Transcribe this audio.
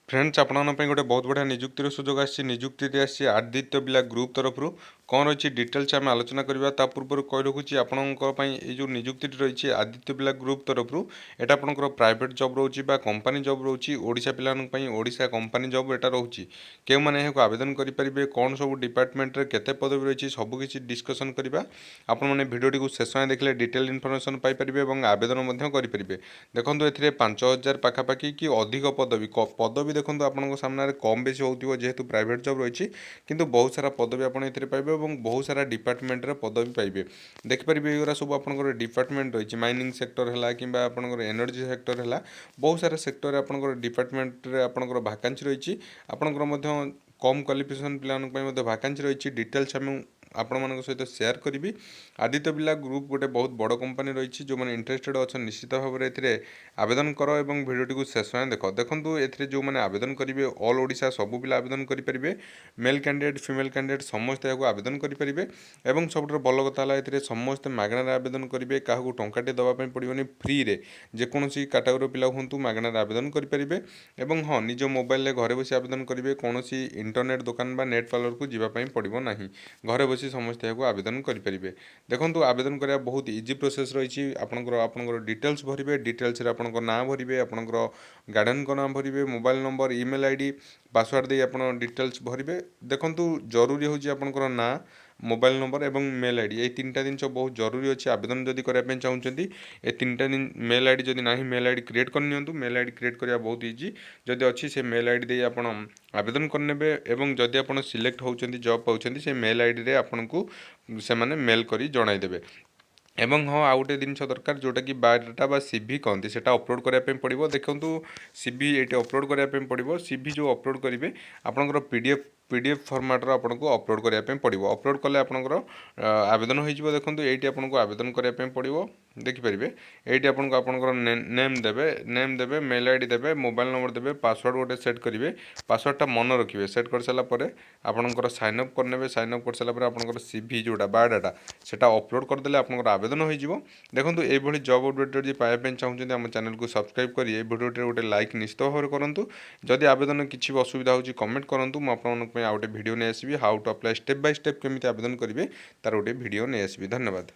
Friends आपन गोटे बहुत बढ़िया निजुक्तिर सुजोग निजुक्ति आसी आदित्य बिला ग्रुप तरफ कौन रही डिटेल्स आम आलोचना करवा ता पूर्व कही रखुच्छी आपंकर जो निजुक्ति रही आदित्य बिला ग्रुप तरफ एटा आपंकर प्राइवेट जॉब रोचे कंपनी जॉब रोचे ओडिशा पिलांई ओडिशा कंपनी जॉब एटा रोचे क्यों मैंने आवेदन करेंगे कौन सब डिपार्टमेंट केते पदवी रही सबकि डिस्कसन करवा आपण मैंने भिडियोटी को शेष देखले डिटेल इनफर्मेशन पाइपर और आवेदन करेंगे देखो ए 5000 पाखापाखि कि अधिक पदवी पदवी देखो आपको सामने कम बेसी हो जेहेतु प्राइवेट जॉब रही किंतु बहुत सारा पदवी आप पाइबे और बहुत सारा डिपार्टमेंट पदवी पाइबे देखिपारे ये सब आपंकर डिपार्टमेंट रही माइनिंग सेक्टर है कि एनर्जी सेक्टर है बहुत सारा सेक्टर आपंकर डिपार्टमेंट आपंकर भाकांसी रही आपंकर कम क्वालिफिकेशन पिला भाकांसी रही डिटेल्स आम आपण मान सहित सेयार करी आदित्य बिला ग्रुप गोटे बहुत बड़ कंपनी रही जो मैंने इंटरेस्टेड अच्छा निश्चित भाव में आवेदन कर और भिडियोटी को शेष देखो ए जो मैंने आवेदन करेंगे ऑल ओडिशा सबू पिला आवेदन करेंगे मेल कैंडिडेट फीमेल कैंडिडेट समस्त यहाँ आवेदन करेंगे और सब भल कथा है समस्त मागणार आवेदन करेंगे क्या टंकाटे देवाई पड़ोनी फ्री रे जेकोसी कैटेगोरी पिला हूँ मागणार आवेदन करेंगे और हाँ निज मोबाइल घरे बस आवेदन करेंगे कौन इंटरनेट दुकान बा नेट पार्लर को जीवाई पड़ो ना घरे बस समस्त यहाँ आवेदन करेंगे देखो आवेदन करने बहुत इजी प्रोसेस रही आपंकर डिटेल्स भरवे डिटेल्स ना भरवे आपंकर गार्डियन को नाम भरवे mobile number email ID password दे आप डिटेल्स भरवे देखो जरूरी हूँ आपंकर ना मोबाइल नंबर और मेल आईडी ये तीन जिन बहुत जरूरी अच्छे आवेदन जदि करने चाहते ये तीन दिन मेल आईडी जदि ना मेल आईडी क्रिएट कर मेल आईडी क्रिएट करवा बहुत इजी जदि अच्छी से मेल आईडी दे आप आवेदन करने और जदि आप सिलेक्ट होती जॉब पाँच से मेल आईडी रे आपन को से मेल कर जनईदेवे एवं हाँ आउ गोटे जिन दरकार जोटा कि बायोडाटा सीवी कहते हैं अपलोड करने पड़ो देखो सीवी ये अपलोड करने पड़ो सीवी जो अपलोड करेंगे आपंकर पीडीएफ फॉर्मेट आपको अपलोड करने पड़ो अपलोड कले आपंकर आवेदन हो देखो ये आपको आवेदन करने पड़ो देखिपारे ये आपंकर नेम देवे मेल आईडी देवे मोबाइल नंबर देवे पासवर्ड गोटे सेट करेंगे पासवर्डटा मन रखिए सेट कर सारापर आपंकर साइन अप करने साइन अप कर सारापर आपंकर सीवी जोटा बायोडाटा से अपलोड करदे आपंकर आवेदन हो देखो ये जॉब अपडेट जी पाइबा चाहते आम चैनल को सब्सक्राइब करिए भिडियो गोटे लाइक निश्चित भाव में करूँ जदि आवेदन किसी भी असुविधा हो कमेंट करूँ मुझे आपको गोटे भिडियो नहीं आसबि how to apply step by step केमी आवेदन करेंगे तार गोटे भिडियो नहीं आसबि धन्यवाद।